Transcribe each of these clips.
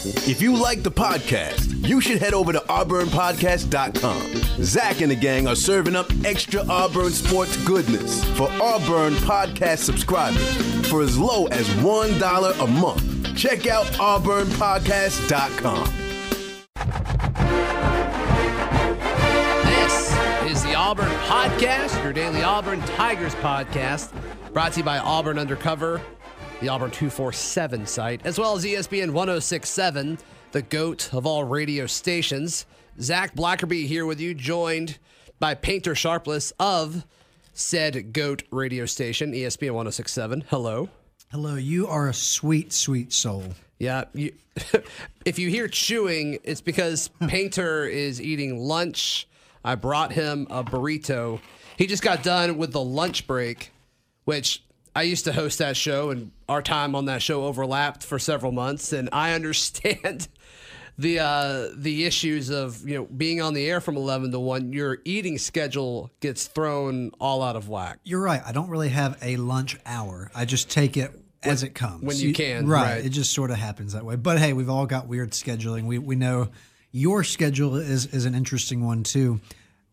If you like the podcast, you should head over to auburnpodcast.com. Zach and the gang are serving up extra Auburn sports goodness for Auburn podcast subscribers for as low as $1 a month. Check out auburnpodcast.com. This is the Auburn Podcast, your daily Auburn Tigers podcast, brought to you by Auburn Undercover, the Auburn 247 site, as well as ESPN 1067, the GOAT of all radio stations. Zach Blackerby here with you, joined by Painter Sharpless of said GOAT radio station, ESPN 1067. Hello. Hello. You are a sweet, sweet soul. Yeah. If you hear chewing, it's because Painter is eating lunch. I brought him a burrito. He just got done with the lunch break, which I used to host that show, and our time on that show overlapped for several months. And I understand the issues of being on the air from 11 to 1. Your eating schedule gets thrown all out of whack. You're right. I don't really have a lunch hour. I just take it as it comes. When you can. Right. It just sort of happens that way. But hey, we've all got weird scheduling. We know your schedule is an interesting one too,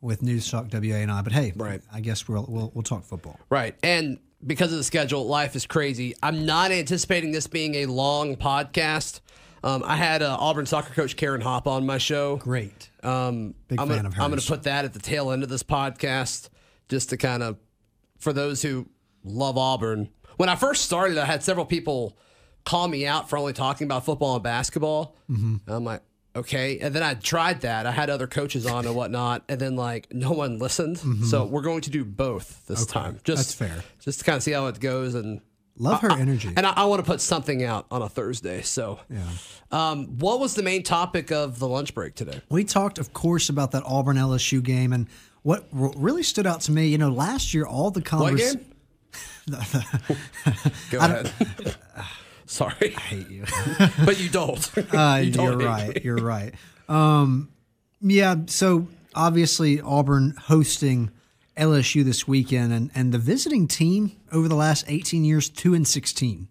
with News Talk WA&I. But hey, right. I guess we'll talk football. Right. And because of the schedule, life is crazy. I'm not anticipating this being a long podcast. I had Auburn soccer coach Karen Hopp on my show. Great. Big fan of hers. I'm going to put that at the tail end of this podcast just to kind of, for those who love Auburn. When I first started, I had several people call me out for only talking about football and basketball. Mm-hmm. I'm like, okay. And then I tried that. I had other coaches on and whatnot, and then no one listened. Mm-hmm. So we're going to do both this time. That's fair. Just to kind of see how it goes. And love her energy. And I want to put something out on a Thursday. So, yeah. What was the main topic of the lunch break today? We talked, of course, about that Auburn LSU game, and what really stood out to me, last year all the conversation. What game? Go ahead. Sorry. I hate you. But you don't. You're right. You're right. Yeah, so obviously Auburn hosting LSU this weekend, and the visiting team over the last 18 years, 2-16.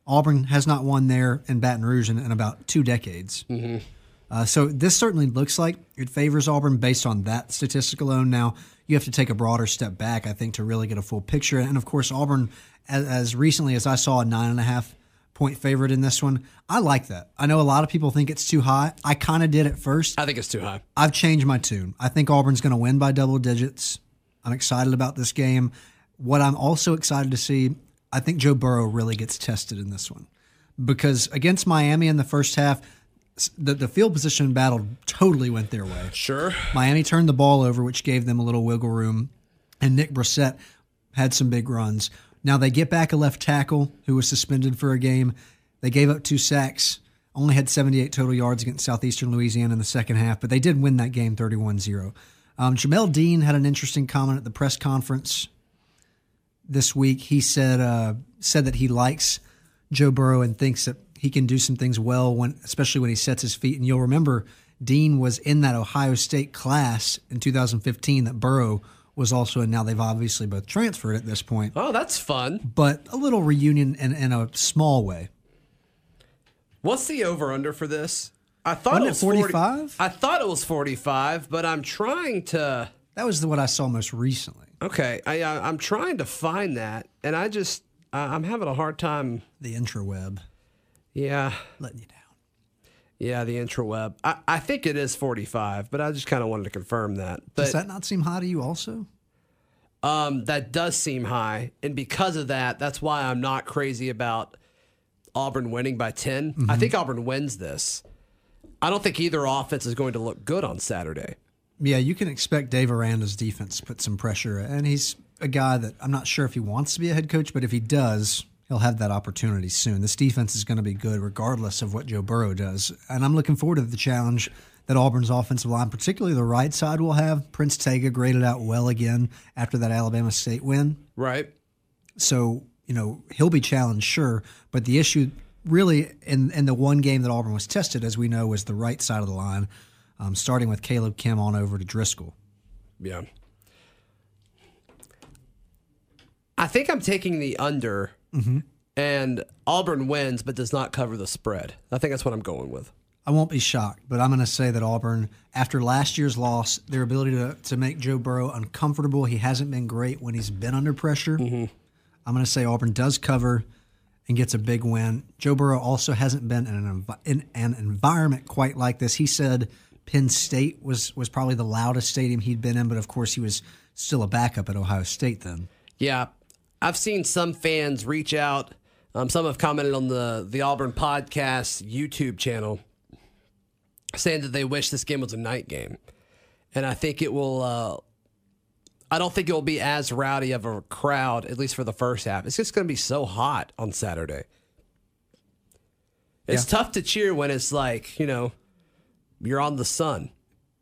Auburn has not won there in Baton Rouge in about 2 decades. Mm-hmm. So this certainly looks like it favors Auburn based on that statistic alone. Now, you have to take a broader step back, I think, to really get a full picture. And, of course, Auburn, as recently as I saw, a 9.5-point favorite in this one. I like that. I know a lot of people think it's too high. I kind of did at first. I think it's too high. I've changed my tune. I think Auburn's going to win by double digits. I'm excited about this game. What I'm also excited to see, I think Joe Burrow really gets tested in this one. Because against Miami in the first half, the field position battle totally went their way. Sure. Miami turned the ball over, which gave them a little wiggle room, and Nick Brissett had some big runs. Now they get back a left tackle who was suspended for a game. They gave up 2 sacks, only had 78 total yards against Southeastern Louisiana in the second half, but they did win that game 31-0. Jamel Dean had an interesting comment at the press conference this week. He said that he likes Joe Burrow and thinks that he can do some things well, especially when he sets his feet. And you'll remember Dean was in that Ohio State class in 2015 that Burrow was also in. Now they've obviously both transferred at this point. Oh, that's fun. But a little reunion in a small way. What's the over-under for this? I thought Wasn't it was 45. I thought it was 45, but I'm trying to. That was what I saw most recently. Okay, I'm trying to find that, and I'm having a hard time. The intraweb. Yeah. Letting you down. Yeah, the intraweb. I think it is 45, but I just kind of wanted to confirm that. But, does that not seem high to you also? That does seem high, and because of that, that's why I'm not crazy about Auburn winning by 10. Mm-hmm. I think Auburn wins this. I don't think either offense is going to look good on Saturday. Yeah, you can expect Dave Aranda's defense to put some pressure, and he's a guy that I'm not sure if he wants to be a head coach, but if he does, he'll have that opportunity soon. This defense is going to be good regardless of what Joe Burrow does, and I'm looking forward to the challenge that Auburn's offensive line, particularly the right side, will have. Prince Tega graded out well again after that Alabama State win. Right. So, he'll be challenged, sure, but the issue really in the one game that Auburn was tested, as we know, was the right side of the line, starting with Caleb Kim on over to Driscoll. Yeah. I think I'm taking the under and Auburn wins but does not cover the spread. I think that's what I'm going with. I won't be shocked, but I'm going to say that Auburn, after last year's loss, their ability to make Joe Burrow uncomfortable, he hasn't been great when he's been under pressure. I'm going to say Auburn does cover and gets a big win. Joe Burrow also hasn't been in an environment quite like this. He said Penn State was probably the loudest stadium he'd been in, but of course he was still a backup at Ohio State then. Yeah, I've seen some fans reach out. Some have commented on the Auburn Podcast YouTube channel saying that they wish this game was a night game. And I think it will I don't think it will be as rowdy of a crowd, at least for the first half. It's just going to be so hot on Saturday. It's tough to cheer when it's like, you're on the sun.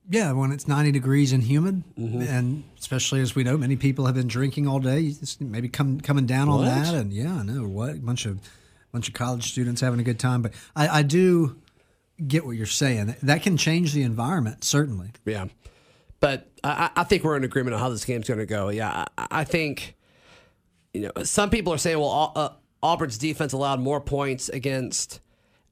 Yeah, when it's 90 degrees and humid, and especially as we know, many people have been drinking all day. You just maybe coming down on that, and I know a bunch of college students having a good time. But I do get what you're saying. That can change the environment, certainly. Yeah, but I think we're in agreement on how this game's going to go. Yeah, I think some people are saying, well, Auburn's defense allowed more points against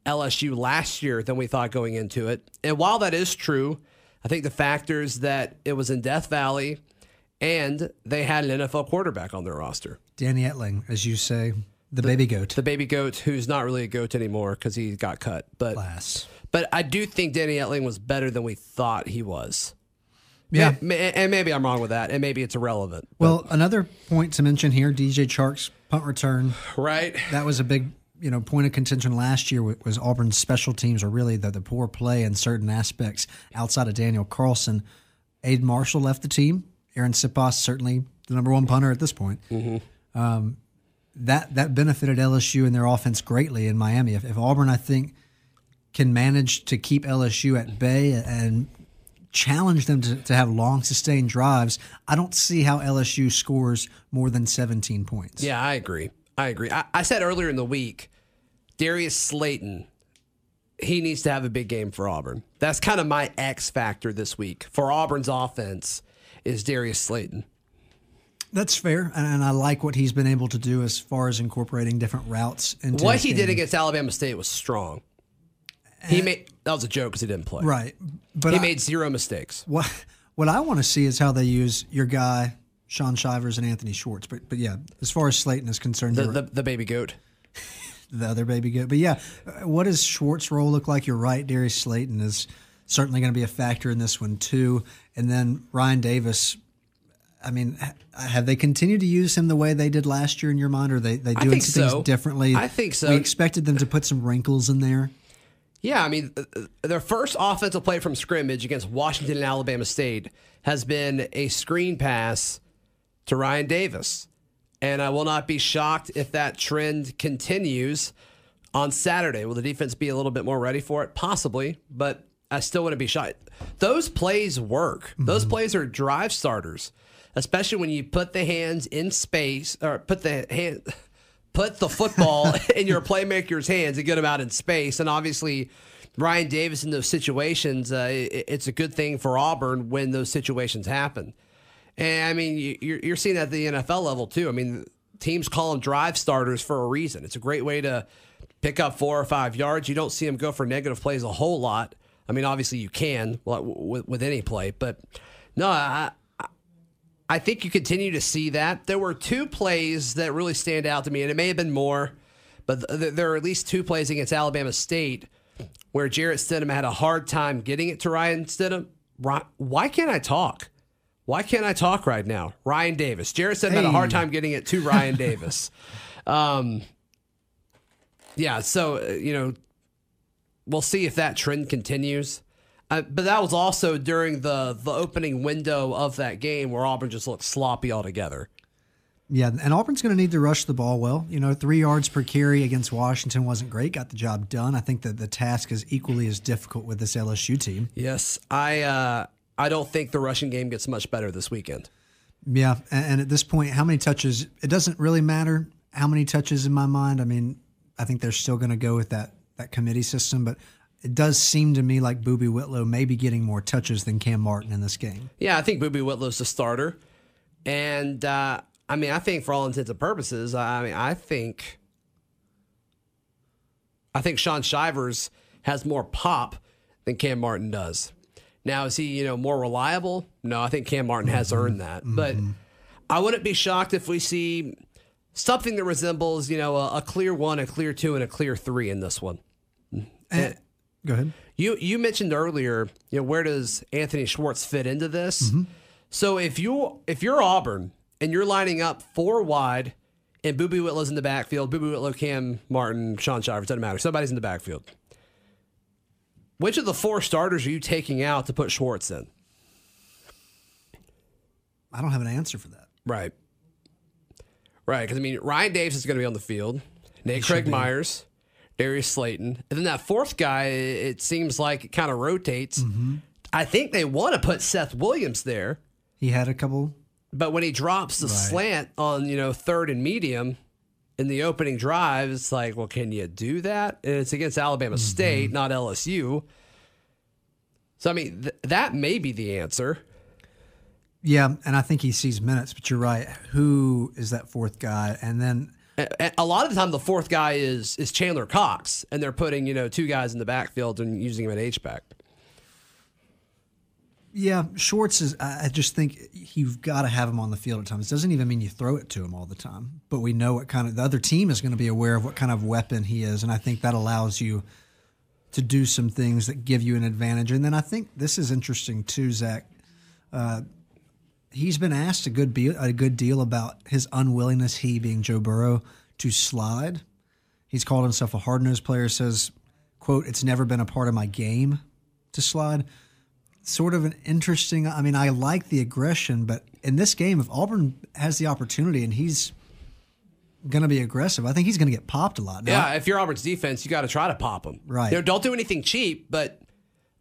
LSU last year than we thought going into it, and while that is true, I think the factors that it was in Death Valley and they had an NFL quarterback on their roster. Danny Etling, as you say, the baby goat. The baby goat, who's not really a goat anymore because he got cut. But I do think Danny Etling was better than we thought he was. Yeah. And maybe I'm wrong with that, and maybe it's irrelevant. Well, another point to mention here, DJ Chark's punt return. Right. That was a big point of contention last year was Auburn's special teams, or really the poor play in certain aspects outside of Daniel Carlson. Aiden Marshall left the team. Aaron Siposs, certainly the number one punter at this point. That benefited LSU and their offense greatly in Miami. If Auburn, I think, can manage to keep LSU at bay and challenge them to have long, sustained drives, I don't see how LSU scores more than 17 points. Yeah, I agree. I said earlier in the week, Darius Slayton, he needs to have a big game for Auburn. That's kind of my X factor this week for Auburn's offense is Darius Slayton. That's fair, and I like what he's been able to do as far as incorporating different routes into what his he game. did against Alabama State was strong. That was a joke because he didn't play. Right, but he made zero mistakes. What I want to see is how they use your guy Sean Shivers and Anthony Schwartz. But yeah, as far as Slayton is concerned, the baby goat. The other baby goat. But yeah, what does Schwartz's role look like? You're right, Darius Slayton is certainly going to be a factor in this one too. And then Ryan Davis, I mean, have they continued to use him the way they did last year in your mind? Or are they doing some things differently? I think so. We expected them to put some wrinkles in there. Yeah, I mean, their first offensive play from scrimmage against Washington and Alabama State has been a screen pass to Ryan Davis. And I will not be shocked if that trend continues on Saturday. Will the defense be a little bit more ready for it? Possibly, but I still wouldn't be shocked. Those plays work. Those plays are drive starters, especially when you put the hands in space or put the football in your playmaker's hands and get them out in space. And obviously, Ryan Davis in those situations, it's a good thing for Auburn when those situations happen. And I mean, you're seeing that at the NFL level too. I mean, teams call them drive starters for a reason. It's a great way to pick up 4 or 5 yards. You don't see them go for negative plays a whole lot. I mean, obviously you can with any play, but no, I think you continue to see that. There were 2 plays that really stand out to me, and it may have been more, but there are at least 2 plays against Alabama State where Jarrett Stidham had a hard time getting it to Ryan Stidham. Why can't I talk? Why can't I talk right now? Ryan Davis. Jarrett Stidham had a hard time getting it to Ryan Davis. Yeah, so, we'll see if that trend continues. But that was also during the opening window of that game where Auburn just looked sloppy altogether. Yeah, and Auburn's going to need to rush the ball well. 3 yards per carry against Washington wasn't great. Got the job done. I think that the task is equally as difficult with this LSU team. Yes, I don't think the rushing game gets much better this weekend. Yeah, and at this point, how many touches? It doesn't really matter how many touches in my mind. I mean, I think they're still going to go with that committee system, but it does seem to me like Boobie Whitlow may be getting more touches than Cam Martin in this game. Yeah, I think Boobie Whitlow's the starter. And, I think for all intents and purposes, I think I think Sean Shivers has more pop than Cam Martin does. Now, is he, more reliable? No, I think Cam Martin has earned that. But I wouldn't be shocked if we see something that resembles, a clear 1, a clear 2, and a clear 3 in this one. Go ahead. You mentioned earlier, where does Anthony Schwartz fit into this? So if you're Auburn and you're lining up 4 wide and Boobie Whitlow's in the backfield, Boobie Whitlow, Cam Martin, Sean Shivers, doesn't matter. Somebody's in the backfield. Which of the 4 starters are you taking out to put Schwartz in? I don't have an answer for that. Right. Because, Ryan Davis is going to be on the field. Nate Craig Myers, Darius Slayton. And then that 4th guy, it seems like it kind of rotates. I think they want to put Seth Williams there. He had a couple. But when he drops the slant on, 3rd and medium in the opening drive, it's like, well, can you do that? And it's against Alabama State, not LSU. So, that may be the answer. Yeah, and I think he sees minutes, but you're right. Who is that 4th guy? And then a lot of the time the 4th guy is Chandler Cox, and they're putting, 2 guys in the backfield and using him at H-back. Yeah, Schwartz is. I just think you've got to have him on the field at times. It doesn't even mean you throw it to him all the time, but we know what kind of the other team is going to be aware of what kind of weapon he is, and I think that allows you to do some things that give you an advantage. And then I think this is interesting too, Zach. He's been asked a good deal about his unwillingness, he being Joe Burrow, to slide. He's called himself a hard-nosed player. Says, "quote It's never been a part of my game to slide." Sort of an interesting. I like the aggression, but in this game, if Auburn has the opportunity and he's going to be aggressive, I think he's going to get popped a lot. Now, if you're Auburn's defense, you got to try to pop him. Right. Don't do anything cheap, but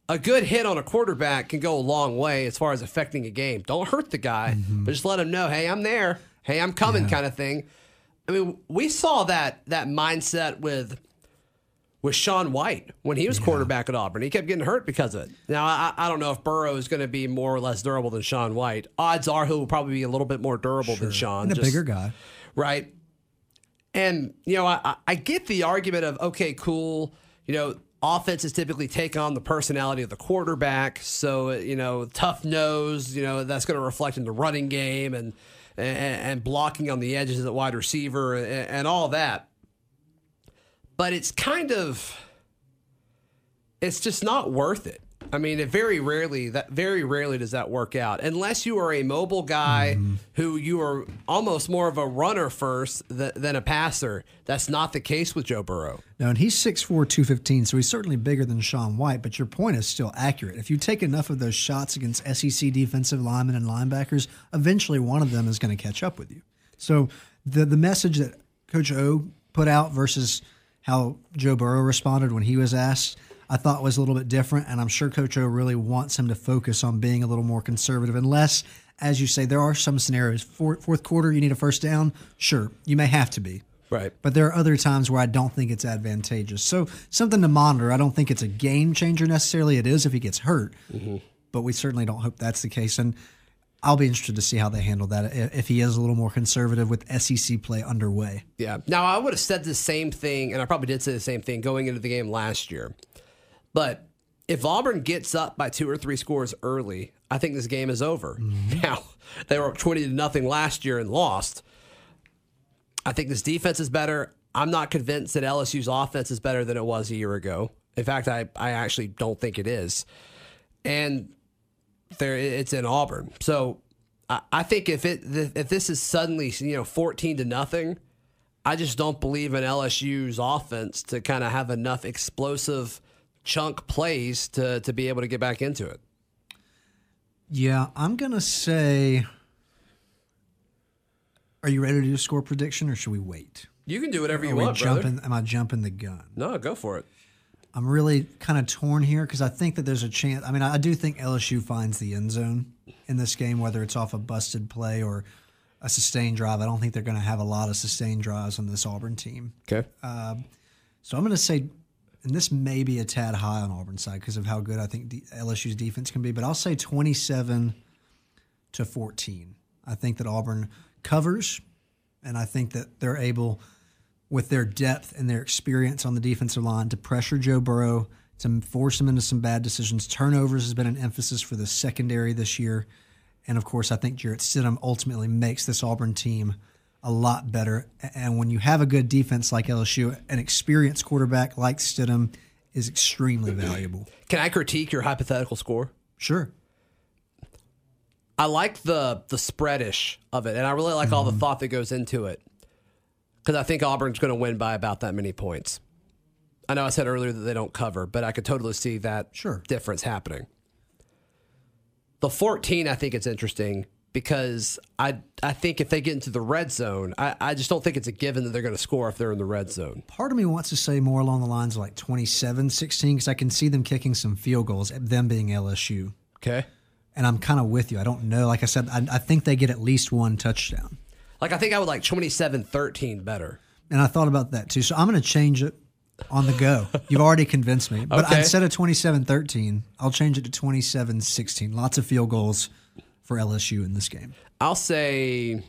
a good hit on a quarterback can go a long way as far as affecting a game. Don't hurt the guy, but just let him know, hey, I'm there. Hey, I'm coming, kind of thing. We saw that mindset with Shaun White when he was quarterback at Auburn. He kept getting hurt because of it. Now, I don't know if Burrow is going to be more or less durable than Shaun White. Odds are he'll probably be a little bit more durable than Shaun. And a bigger guy. Right. And, I get the argument of, okay, cool, offenses typically take on the personality of the quarterback. So, tough nose, that's going to reflect in the running game and blocking on the edges at wide receiver and all that. But it's just not worth it. Very rarely does that work out unless you are a mobile guy who you are almost more of a runner first than a passer. That's not the case with Joe Burrow. No, and he's 6'4", 215, so he's certainly bigger than Shaun White, but your point is still accurate. If you take enough of those shots against SEC defensive linemen and linebackers, eventually one of them is going to catch up with you. So the message that Coach O put out versus how Joe Burrow responded when he was asked, I thought was a little bit different, and I'm sure Coach O really wants him to focus on being a little more conservative, unless, as you say, there are some scenarios. Fourth quarter, you need a first down? Sure, you may have to be. Right. But there are other times where I don't think it's advantageous. So something to monitor. I don't think it's a game changer necessarily. It is if he gets hurt, but we certainly don't hope that's the case. And I'll be interested to see how they handle that if he is a little more conservative with SEC play underway. Yeah. Now, I would have said the same thing, and I probably did say the same thing going into the game last year. But if Auburn gets up by 2 or 3 scores early, I think this game is over. Now, they were up 20-0 last year and lost. I think this defense is better. I'm not convinced that LSU's offense is better than it was a year ago. In fact, I actually don't think it is. And it's in Auburn. So I think if this is suddenly 14-0, I just don't believe in LSU's offense to kind of have enough explosive chunk plays to be able to get back into it. Yeah, I'm going to say, are you ready to do a score prediction or should we wait? You can do whatever you want, brother. Am I jumping the gun? No, go for it. I'm really kind of torn here because I think that there's a chance. I do think LSU finds the end zone in this game, whether it's off a busted play or a sustained drive. I don't think they're going to have a lot of sustained drives on this Auburn team. Okay. So I'm going to say, and this may be a tad high on Auburn's side because of how good I think LSU's defense can be, but I'll say 27-14. I think that Auburn covers, and I think that they're able with their depth and their experience on the defensive line to pressure Joe Burrow, to force him into some bad decisions. Turnovers has been an emphasis for the secondary this year. And, of course, I think Jarrett Stidham ultimately makes this Auburn team a lot better. And when you have a good defense like LSU, an experienced quarterback like Stidham is extremely valuable. Can I critique your hypothetical score? Sure. I like the spreadish of it, and I really like all the thought that goes into it because I think Auburn's going to win by about that many points. I know I said earlier that they don't cover, but I could totally see that difference happening. The 14, I think it's interesting because I think if they get into the red zone, I just don't think it's a given that they're going to score if they're in the red zone. Part of me wants to say more along the lines of like 27-16 because I can see them kicking some field goals, them being LSU. Okay. And I'm kind of with you. I don't know. Like I said, I think they get at least one touchdown. Like I think I would like 27-13 better. And I thought about that too. So I'm going to change it on the go. You've already convinced me. But instead of 27-13, I'll change it to 27-16. Lots of field goals for LSU in this game. I'll say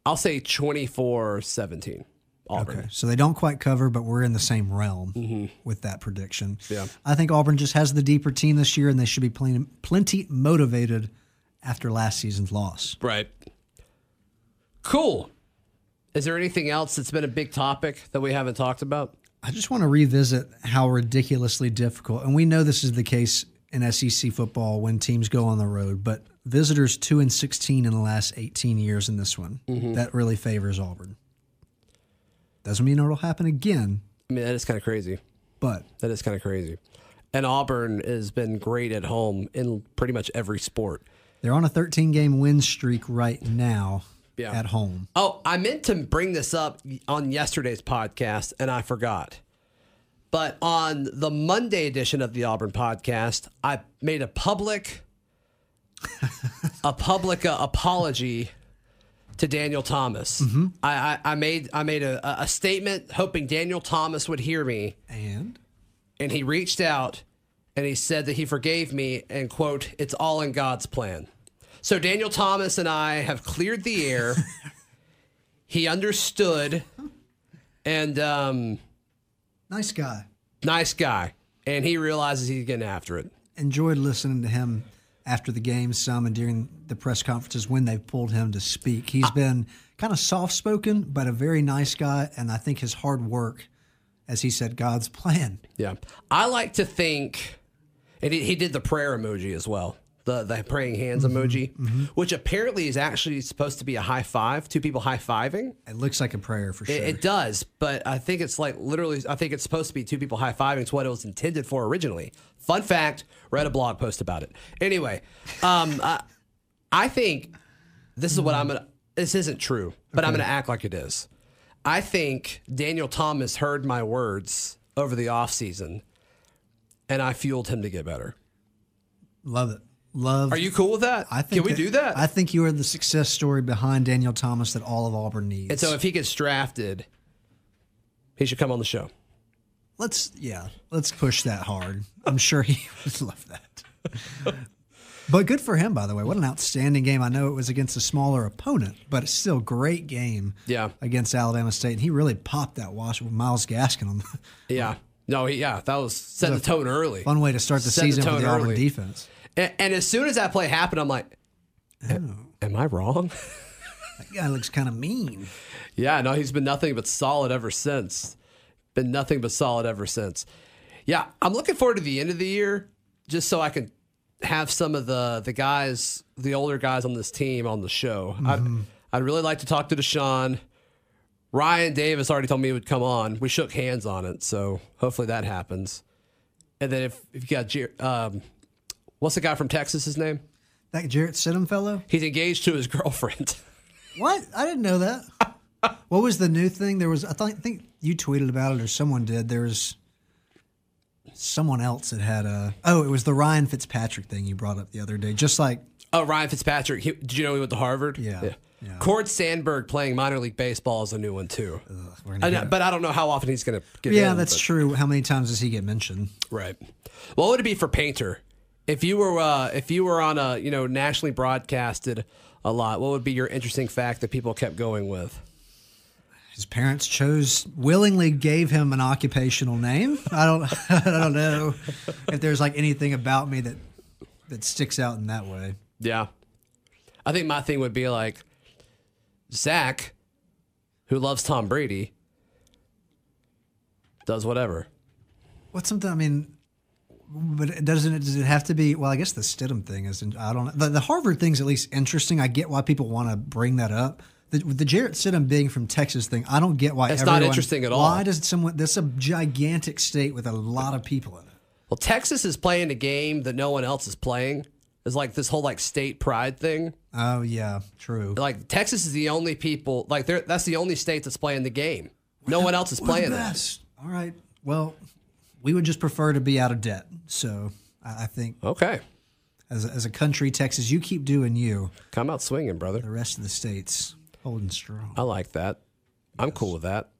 24-17. Auburn. Okay, so they don't quite cover, but we're in the same realm with that prediction. Yeah. I think Auburn just has the deeper team this year, and they should be plenty motivated after last season's loss. Right. Cool. Is there anything else that's been a big topic that we haven't talked about? I just want to revisit how ridiculously difficult, and we know this is the case in SEC football when teams go on the road, but visitors 2-16 in the last 18 years in this one. That really favors Auburn. Doesn't mean it'll happen again. I mean, that is kind of crazy. But that is kind of crazy. And Auburn has been great at home in pretty much every sport. They're on a 13-game win streak right now at home. Oh, I meant to bring this up on yesterday's podcast, and I forgot. But on the Monday edition of the Auburn podcast, I made a public apology to Daniel Thomas. I made a statement hoping Daniel Thomas would hear me. And he reached out and he said that he forgave me and, quote, "It's all in God's plan." So Daniel Thomas and I have cleared the air. He understood. And nice guy. Nice guy. And he realizes he's getting after it. Enjoyed listening to him after the game some and during the press conferences when they've pulled him to speak. He's been kind of soft-spoken, but a very nice guy, and I think his hard work, as he said, God's plan. Yeah. I like to think, and he did the prayer emoji as well, the praying hands emoji, which apparently is actually supposed to be a high five, two people high-fiving. It looks like a prayer for sure. It does, but I think it's like literally, I think it's supposed to be two people high-fiving. It's what it was intended for originally. Fun fact, read a blog post about it. Anyway, I think this is what this isn't true, but I'm going to act like it is. I think Daniel Thomas heard my words over the offseason, and I fueled him to get better. Love it. Are you cool with that? Can we do that? I think you are the success story behind Daniel Thomas that all of Auburn needs. And so if he gets drafted, he should come on the show. Let's push that hard. I'm sure he would love that. But good for him, by the way. What an outstanding game. I know it was against a smaller opponent, but it's still a great game against Alabama State. And he really popped that wash with Miles Gaskin on the that was set the tone early. Fun way to start the season for the Auburn defense. And as soon as that play happened, I'm like, am I wrong? That guy looks kind of mean. Yeah, no, he's been nothing but solid ever since. Yeah, I'm looking forward to the end of the year just so I can have some of the guys, the older guys on this team on the show. I'd really like to talk to Deshaun. Ryan Davis already told me he would come on. We shook hands on it, so hopefully that happens. And then if you got what's the guy from Texas, his name? That Jarrett Stidham fellow? He's engaged to his girlfriend. What? I didn't know that. What was the new thing? There was, I think you tweeted about it or someone did. There was someone else that had it was the Ryan Fitzpatrick thing you brought up the other day. Just like. Oh, Ryan Fitzpatrick. Did you know he went to Harvard? Yeah. Cord Sandberg playing minor league baseball is a new one too. But I don't know how often he's going to get in. Yeah, that's true. How many times does he get mentioned? Right. What would it be for Painter? If you were on a nationally broadcasted a lot, what would be your interesting fact that people kept going with? his parents willingly gave him an occupational name. I don't know if there's like anything about me that sticks out in that way. Yeah. I think my thing would be like Zach, who loves Tom Brady, does whatever. What's something, I mean, but does it have to be, well, I guess the Stidham thing is, I don't know. The Harvard thing's at least interesting. I get why people want to bring that up. The Jarrett Stidham being from Texas thing, I don't get why it's not interesting at all. Why does that's a gigantic state with a lot of people in it. Well, Texas is playing a game that no one else is playing. It's like this whole like state pride thing. Oh yeah, true. Like Texas is the only people, like that's the only state that's playing the game. No one else is playing that. All right. Well, we would just prefer to be out of debt. So I think okay. As a country, Texas, you keep doing you. Come out swinging, brother. The rest of the states holding strong. I like that. I'm cool with that.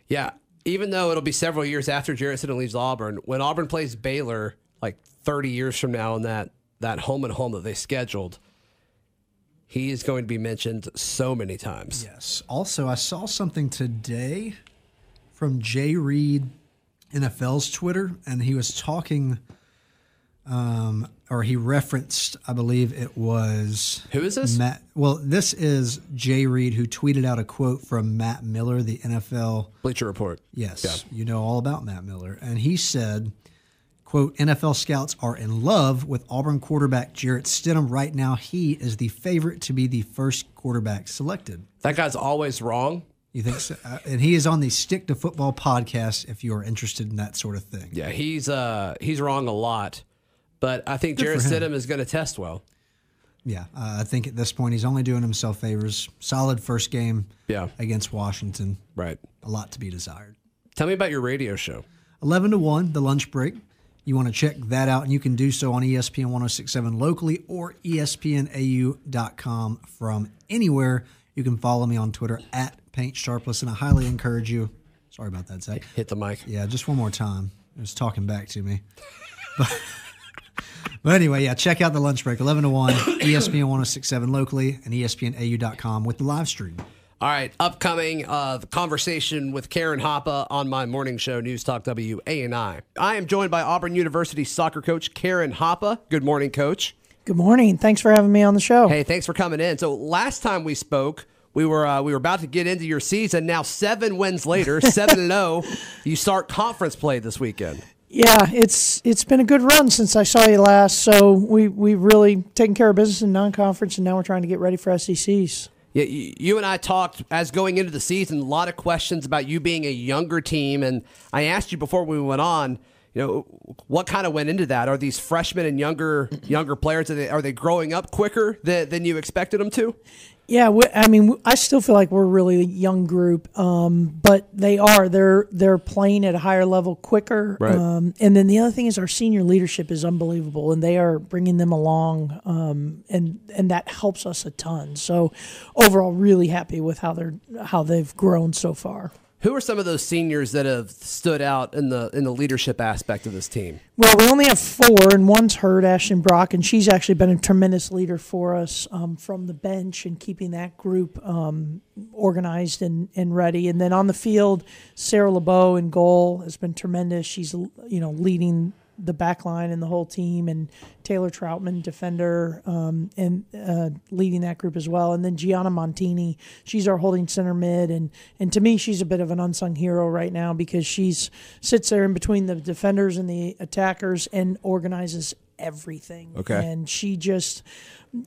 Yeah, even though it'll be several years after Jarrett Stidham leaves Auburn, when Auburn plays Baylor, like 30 years from now in that home and home that they scheduled, he is going to be mentioned so many times. Yes. Also, I saw something today from Jay Reed, NFL's Twitter, and he was talking, or he referenced, I believe it was... Who is this? This is Jay Reed, who tweeted out a quote from Matt Miller, the NFL... Bleacher Report. Yes. Yeah. You know all about Matt Miller. And he said, quote, NFL scouts are in love with Auburn quarterback Jarrett Stidham. Right now, he is the favorite to be the first quarterback selected. That guy's always wrong. You think so? And he is on the Stick to Football podcast if you are interested in that sort of thing. Yeah, he's wrong a lot. But I think Jarrett Stidham is going to test well. Yeah, I think at this point he's only doing himself favors. Solid first game against Washington. Right. A lot to be desired. Tell me about your radio show. 11 to 1, The Lunch Break. You want to check that out, and you can do so on ESPN 1067 locally or ESPNAU.com from anywhere. You can follow me on Twitter at Paint Sharpless, and I highly encourage you. Sorry about that, Zach. Hit the mic. Yeah, just one more time. It was talking back to me. But anyway, yeah, check out The Lunch Break, 11 to 1, ESPN 1067 locally, and ESPNAU.com with the live stream. All right, upcoming the conversation with Karen Hoppe on my morning show, News Talk WANI. I am joined by Auburn University soccer coach Karen Hoppe. Good morning, Coach. Good morning. Thanks for having me on the show. Hey, thanks for coming in. So last time we spoke, we were about to get into your season. Now 7 wins later, 7-0. You start conference play this weekend. Yeah, it's been a good run since I saw you last. So we've really taken care of business in non-conference, and now we're trying to get ready for SECs. Yeah, you and I talked as going into the season, a lot of questions about you being a younger team, and I asked you before we went on, what kind of went into that? Are these freshmen and younger players, are they growing up quicker than you expected them to? Yeah, I still feel like we're a really young group, but they're playing at a higher level quicker. Right. And then the other thing is our senior leadership is unbelievable, and they are bringing them along, and that helps us a ton. So overall, really happy with how they've grown so far. Who are some of those seniors that have stood out in the leadership aspect of this team? Well, we only have 4, and one's hurt, Ashton Brock, and she's actually been a tremendous leader for us from the bench and keeping that group organized and ready. And then on the field, Sarah LeBeau in goal has been tremendous. She's leading the back line and the whole team, and Taylor Troutman, defender, and leading that group as well. And then Gianna Montini, she's our holding center mid, and to me, she's a bit of an unsung hero right now because sits there in between the defenders and the attackers and organizes everything. Okay. And she just,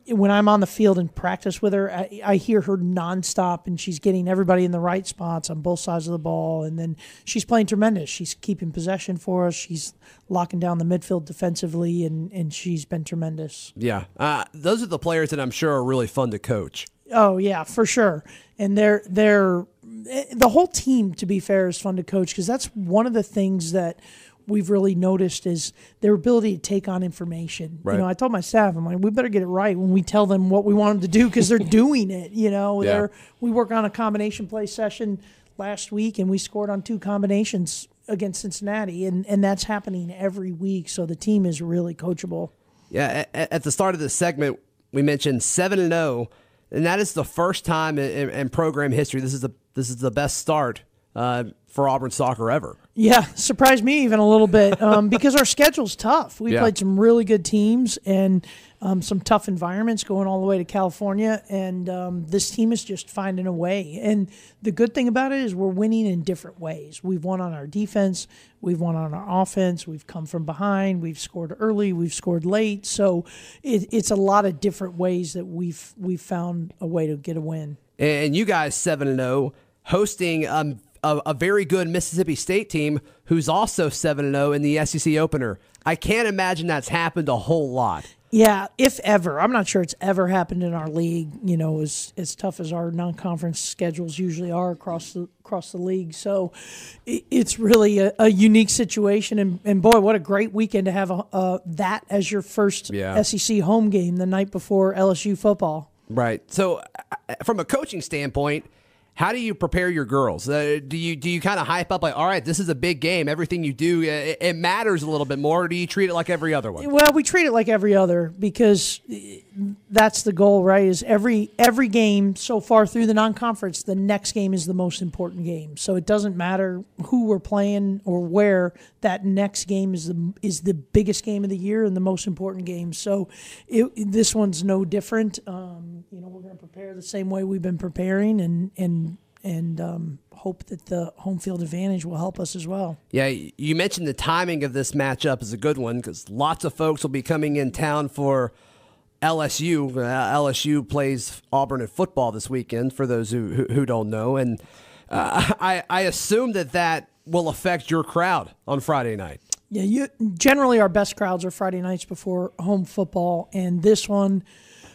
when I'm on the field and practice with her, I hear her nonstop, and she's getting everybody in the right spots on both sides of the ball. And then she's playing tremendous. She's keeping possession for us. She's locking down the midfield defensively, and she's been tremendous. Yeah. Those are the players that I'm sure are really fun to coach. Oh, yeah, for sure. And they're the whole team, to be fair, is fun to coach because that's one of the things that we've really noticed is their ability to take on information. Right. I told my staff, I'm like, we better get it right when we tell them what we want them to do because they're doing it. Yeah. We work on a combination play session last week, and we scored on 2 combinations against Cincinnati, and that's happening every week. So the team is really coachable. Yeah. At the start of this segment, we mentioned 7-0. and that is the first time in program history. This is the best start for Auburn soccer ever. Yeah, surprised me even a little bit because our schedule's tough. We played some really good teams and some tough environments going all the way to California, and this team is just finding a way. And the good thing about it is we're winning in different ways. We've won on our defense. We've won on our offense. We've come from behind. We've scored early. We've scored late. So it's a lot of different ways that we've found a way to get a win. And you guys 7-0, hosting a very good Mississippi State team who's also 7-0 in the SEC opener. I can't imagine that's happened a whole lot. Yeah, if ever. I'm not sure it's ever happened in our league, as tough as our non-conference schedules usually are across the league. So it's really a unique situation. And boy, what a great weekend to have that as your first SEC home game the night before LSU football. Right. So from a coaching standpoint, how do you prepare your girls? Do you kind of hype up like, all right, this is a big game. Everything you do, it matters a little bit more, or do you treat it like every other one? Well, we treat it like every other because that's the goal, right? Is every game so far through the non-conference, the next game is the most important game. So it doesn't matter who we're playing or where. That next game is the biggest game of the year and the most important game. So this one's no different. We're going to prepare the same way we've been preparing, and hope that the home field advantage will help us as well. Yeah, you mentioned the timing of this matchup is a good one because lots of folks will be coming in town for LSU. LSU plays Auburn in football this weekend, for those who don't know. And I assume that will affect your crowd on Friday night. Yeah, generally our best crowds are Friday nights before home football, and this one,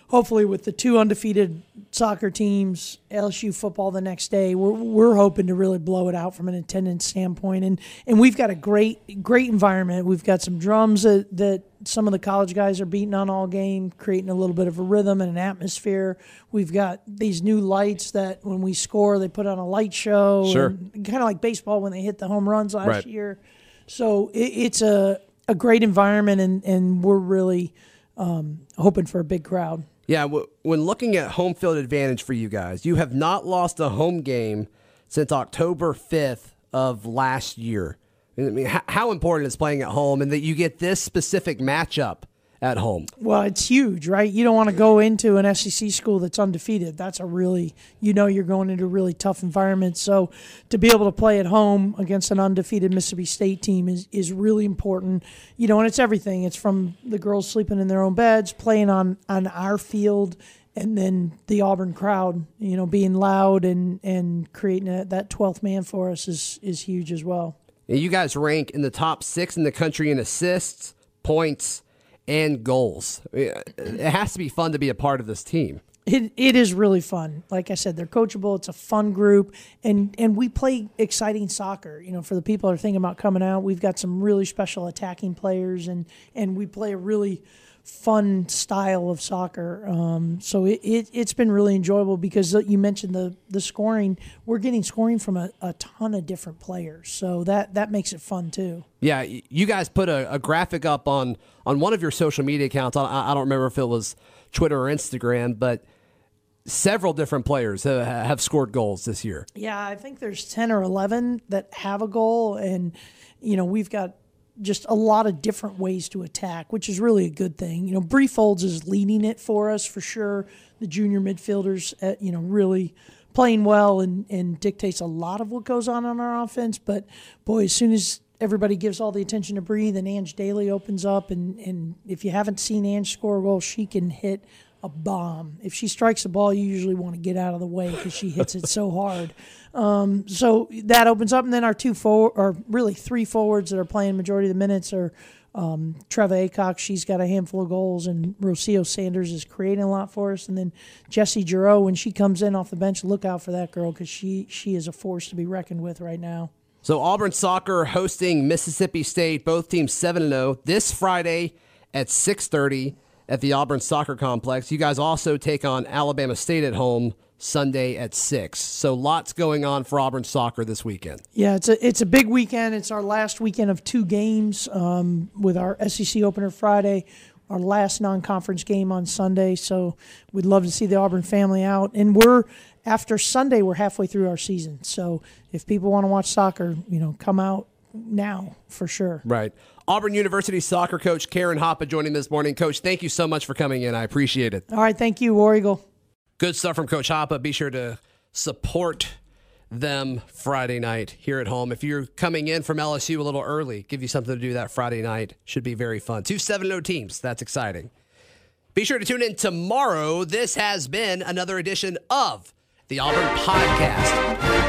hopefully with the two undefeated soccer teams, LSU football the next day, we're hoping to really blow it out from an attendance standpoint. And we've got a great environment. We've got some drums that some of the college guys are beating on all game, creating a little bit of a rhythm and an atmosphere. We've got these new lights that when we score, they put on a light show. Sure. Kind of like baseball when they hit the home runs last year. So it's a great environment, and we're really hoping for a big crowd. Yeah, when looking at home field advantage for you guys, you have not lost a home game since October 5th of last year. I mean, how important is playing at home and that you get this specific matchup at home? Well, it's huge, right? You don't want to go into an SEC school that's undefeated. That's a really, you're going into a really tough environment. So to be able to play at home against an undefeated Mississippi State team is really important. And it's everything. It's from the girls sleeping in their own beds, playing on our field, and then the Auburn crowd, being loud and creating that 12th man for us is huge as well. You guys rank in the top 6 in the country in assists, points, and goals. It has to be fun to be a part of this team. It is really fun. Like I said, they're coachable. It's a fun group, and we play exciting soccer. For the people that are thinking about coming out, we've got some really special attacking players, and we play a really fun style of soccer. So it's been really enjoyable because you mentioned the scoring. We're getting scoring from a ton of different players, so that makes it fun too. Yeah, you guys put a graphic up on one of your social media accounts. I don't remember if it was Twitter or Instagram, but several different players have scored goals this year. Yeah, I think there's 10 or 11 that have a goal, and we've got just a lot of different ways to attack, which is really a good thing. Bree Folds is leading it for us for sure. The junior midfielders, really playing well and dictates a lot of what goes on our offense. But boy, as soon as everybody gives all the attention to Bree, then Ange Daly opens up, and if you haven't seen Ange score a goal, she can hit a bomb. If she strikes a ball, you usually want to get out of the way because she hits it so hard. So that opens up, and then our three forwards that are playing majority of the minutes are Treva Acock. She's got a handful of goals, and Rocio Sanders is creating a lot for us. And then Jessie Giroux, when she comes in off the bench, look out for that girl because she is a force to be reckoned with right now. So Auburn soccer hosting Mississippi State, both teams 7-0 this Friday at 6:30 at the Auburn Soccer Complex. You guys also take on Alabama State at home Sunday at 6. So lots going on for Auburn soccer this weekend. Yeah, it's a big weekend. It's our last weekend of 2 games with our SEC opener Friday. our last non-conference game on Sunday. So we'd love to see the Auburn family out. And after Sunday, we're halfway through our season. So if people want to watch soccer, come out now for sure. Right. Auburn University soccer coach Karen Hoppe joining this morning. Coach, thank you so much for coming in. I appreciate it. All right. Thank you, War Eagle. Good stuff from Coach Hoppe. Be sure to support them Friday night here at home. If you're coming in from LSU a little early, give you something to do that Friday night. Should be very fun. 2 7-0 teams. That's exciting. Be sure to tune in tomorrow. This has been another edition of the Auburn Podcast.